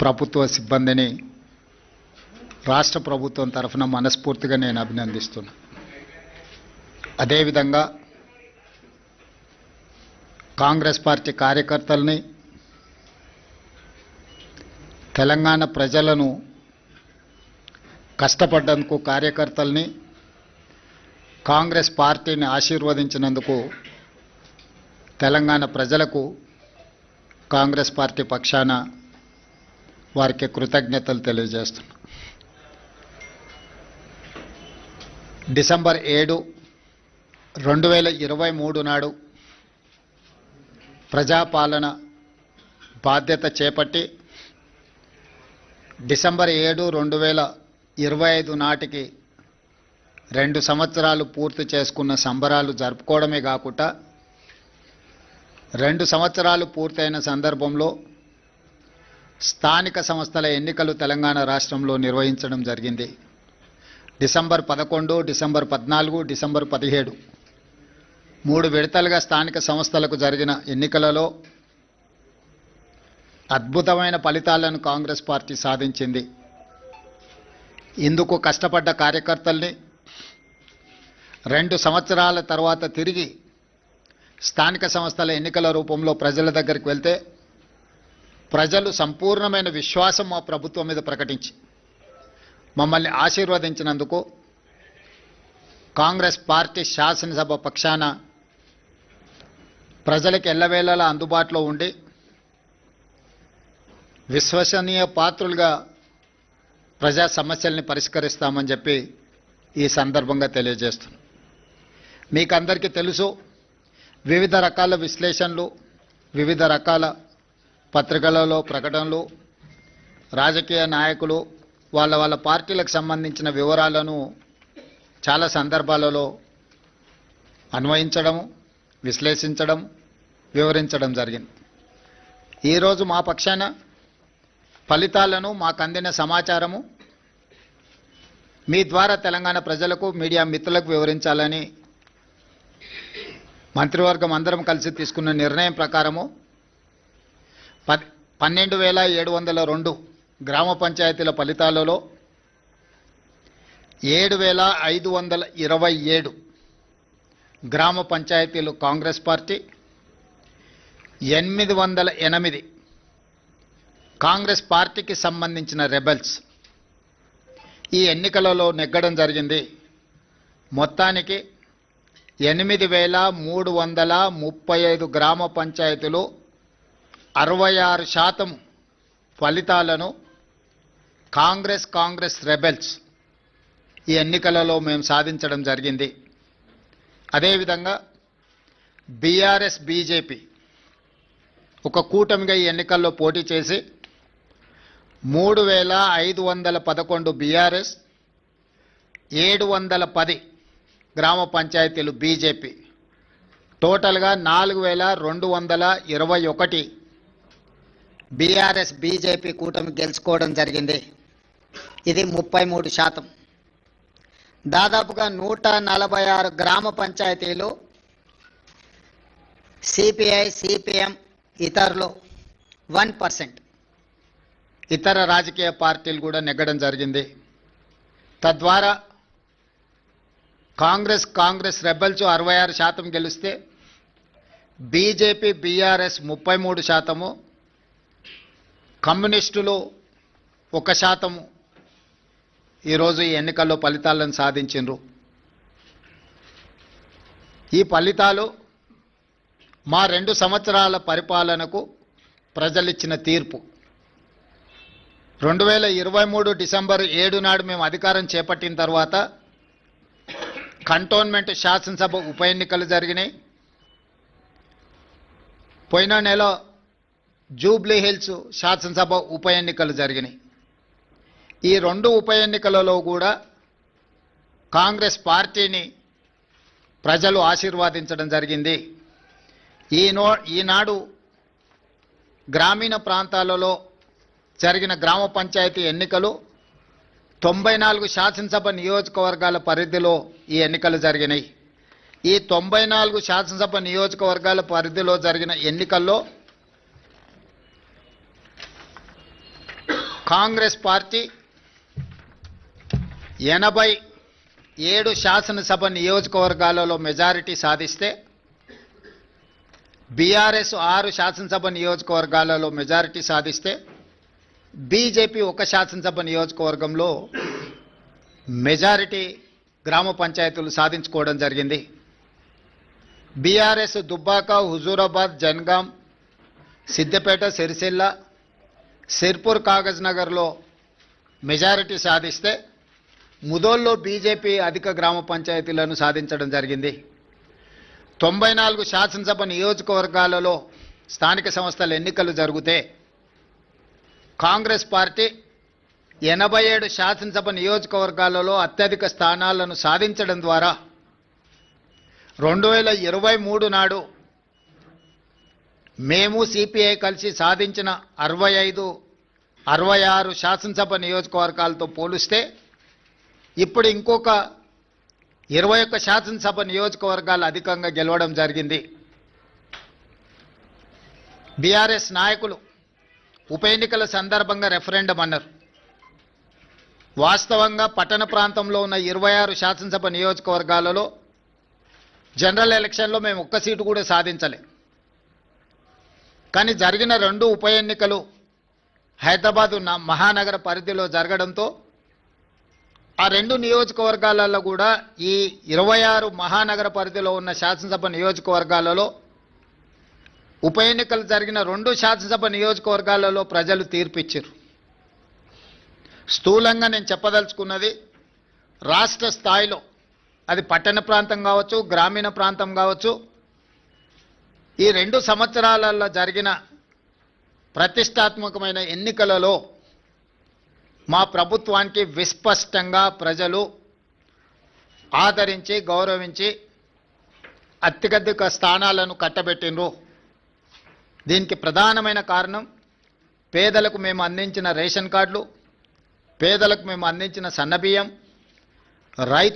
ప్రభుత్వ సిబ్బందిని రాష్ట్ర ప్రభుత్వం తరఫున మనస్ఫూర్తిగా నేను అభినందిస్తున్నా. అదేవిధంగా కాంగ్రెస్ పార్టీ కార్యకర్తల్ని, తెలంగాణ ప్రజలను కష్టపడ్డందుకు కార్యకర్తల్ని, కాంగ్రెస్ పార్టీని ఆశీర్వదించినందుకు తెలంగాణ ప్రజలకు కాంగ్రెస్ పార్టీ పక్షాన వారికి కృతజ్ఞతలు తెలియజేస్తున్నాను. డిసెంబర్ 7, 2023 నాడు ప్రజాపాలన బాధ్యత చేపట్టి డిసెంబర్ 7, 2025 నాటికి 2 సంవత్సరాలు పూర్తి చేసుకున్న సంబరాలు జరుపుకోవడమే కాకుండా 2 సంవత్సరాలు పూర్తయిన సందర్భంలో స్థానిక సంస్థల ఎన్నికలు తెలంగాణ రాష్ట్రంలో నిర్వహించడం జరిగింది. డిసెంబర్ 11, డిసెంబర్ 14, డిసెంబర్ 17 3 విడతలుగా స్థానిక సంస్థలకు జరిగిన ఎన్నికలలో అద్భుతమైన ఫలితాలను కాంగ్రెస్ పార్టీ సాధించింది. ఇందుకు కష్టపడ్డ కార్యకర్తల్ని 2 సంవత్సరాల తర్వాత తిరిగి స్థానిక సంస్థల ఎన్నికల రూపంలో ప్రజల దగ్గరికి వెళ్తే ప్రజలు సంపూర్ణమైన విశ్వాసం మా ప్రభుత్వం మీద ప్రకటించి మమ్మల్ని ఆశీర్వదించినందుకు కాంగ్రెస్ పార్టీ శాసనసభ పక్షాన ప్రజలకు ఎల్లవేళలా అందుబాటులో ఉండి విశ్వసనీయ పాత్రులుగా ప్రజా సమస్యల్ని పరిష్కరిస్తామని చెప్పి ఈ సందర్భంగా తెలియజేస్తున్నాను. మీకు అందరికీ తెలుసు, వివిధ రకాల విశ్లేషణలు, వివిధ రకాల పత్రికలలో ప్రకటనలు, రాజకీయ నాయకులు వాళ్ళ పార్టీలకు సంబంధించిన వివరాలను చాలా సందర్భాలలో అన్వయించడం, విశ్లేషించడం, వివరించడం జరిగింది. ఈరోజు మా పక్షాన ఫలితాలను, మాకు అందిన సమాచారము మీ ద్వారా తెలంగాణ ప్రజలకు, మీడియా మిత్రులకు వివరించాలని మంత్రివర్గం అందరం కలిసి తీసుకున్న నిర్ణయం ప్రకారము 12,702 గ్రామ పంచాయతీల ఫలితాలలో 7,527 గ్రామ పంచాయతీలు కాంగ్రెస్ పార్టీ, 808 కాంగ్రెస్ పార్టీకి సంబంధించిన రెబెల్స్ ఈ ఎన్నికలలో నెగ్గడం జరిగింది. మొత్తానికి 8,335 గ్రామ పంచాయతీలు 66% ఫలితాలను కాంగ్రెస్ రెబెల్స్ ఈ ఎన్నికలలో మేము సాధించడం జరిగింది. అదేవిధంగా బీఆర్ఎస్, బీజేపీ ఒక కూటమిగా ఈ ఎన్నికల్లో పోటీ చేసి 3,511 బీఆర్ఎస్, 710 గ్రామ పంచాయతీలు బీజేపీ, టోటల్గా 4,221 బీఆర్ఎస్ బీజేపీ కూటమి గెలుచుకోవడం జరిగింది. ఇది 33%. దాదాపుగా 146 గ్రామ పంచాయతీలు సిపిఐ, సిపిఎం, ఇతరులు 1%, ఇతర రాజకీయ పార్టీలు కూడా నెగ్గడం జరిగింది. తద్వారా కాంగ్రెస్ రెబెల్స్ 66% గెలిస్తే బీజేపీ, బీఆర్ఎస్ 33%, కమ్యూనిస్టులు 1% ఈరోజు ఈ ఎన్నికల్లో ఫలితాలను సాధించారు. ఈ ఫలితాలు మా 2 సంవత్సరాల పరిపాలనకు ప్రజలిచ్చిన తీర్పు. 2023 డిసెంబర్ 7 నాడు మేము అధికారం చేపట్టిన తర్వాత కంటోన్మెంట్ శాసనసభ ఉప ఎన్నికలు జరిగినాయి. పోయిన నెల జూబ్లీ హిల్స్ శాసనసభ ఉప ఎన్నికలు జరిగినాయి. ఈ 2 ఉప ఎన్నికలలో కూడా కాంగ్రెస్ పార్టీని ప్రజలు ఆశీర్వదించడం జరిగింది. ఈనాడు గ్రామీణ ప్రాంతాలలో జరిగిన గ్రామ పంచాయతీ ఎన్నికలు 94 శాసనసభ నియోజకవర్గాల పరిధిలో ఈ ఎన్నికలు జరిగినాయి. ఈ 94 శాసనసభ నియోజకవర్గాల పరిధిలో జరిగిన ఎన్నికల్లో కాంగ్రెస్ పార్టీ 87 శాసనసభ నియోజకవర్గాలలో మెజారిటీ సాధిస్తే బీఆర్ఎస్ 6 శాసనసభ నియోజకవర్గాలలో మెజారిటీ సాధిస్తే బీజేపీ 1 శాసనసభ నియోజకవర్గంలో మెజారిటీ గ్రామ పంచాయతీలు సాధించుకోవడం జరిగింది. బీఆర్ఎస్ దుబ్బాక, హుజూరాబాద్, జన్గాం, సిద్దిపేట, సిరిసిల్ల, సిర్పూర్, కాగజ్ నగర్లో మెజారిటీ సాధిస్తే ముదోల్లో బీజేపీ అధిక గ్రామ పంచాయతీలను సాధించడం జరిగింది. 94 శాసనసభ నియోజకవర్గాలలో స్థానిక సంస్థల ఎన్నికలు జరిగితే కాంగ్రెస్ పార్టీ 87 శాసనసభ నియోజకవర్గాలలో అత్యధిక స్థానాలను సాధించడం ద్వారా 2023 నాడు మేము సిపిఐ కలిసి సాధించిన 65-66 శాసనసభ నియోజకవర్గాలతో పోలిస్తే ఇప్పుడు ఇంకొక 21 శాసనసభ నియోజకవర్గాలు అధికంగా గెలవడం జరిగింది. బీఆర్ఎస్ నాయకులు ఉప ఎన్నికల సందర్భంగా రెఫరెండం అన్నారు. వాస్తవంగా పట్టణ ప్రాంతంలో ఉన్న 26 శాసనసభ నియోజకవర్గాలలో జనరల్ ఎలక్షన్లో మేము ఒక్క సీటు కూడా సాధించలే. కానీ జరిగిన 2 ఉప ఎన్నికలు హైదరాబాద్ మహానగర పరిధిలో జరగడంతో ఆ 2 నియోజకవర్గాలలో కూడా ఈ 26 మహానగర పరిధిలో ఉన్న శాసనసభ నియోజకవర్గాలలో ఉప ఎన్నికలు జరిగిన 2 శాసనసభ నియోజకవర్గాలలో ప్రజలు తీర్పిచ్చారు. స్థూలంగా నేను చెప్పదలుచుకున్నది, రాష్ట్ర స్థాయిలో అది పట్టణ ప్రాంతం కావచ్చు, గ్రామీణ ప్రాంతం కావచ్చు, ఈ 2 సంవత్సరాలలో జరిగిన ప్రతిష్టాత్మకమైన ఎన్నికలలో మా ప్రభుత్వానికి విస్పష్టంగా ప్రజలు ఆదరించి గౌరవించి అత్యధిక స్థానాలను కట్టబెట్టినరు. దీనికి ప్రధానమైన కారణం పేదలకు మేము అందించిన రేషన్ కార్డులు, పేదలకు మేము అందించిన సన్నబియ్యం, రైతు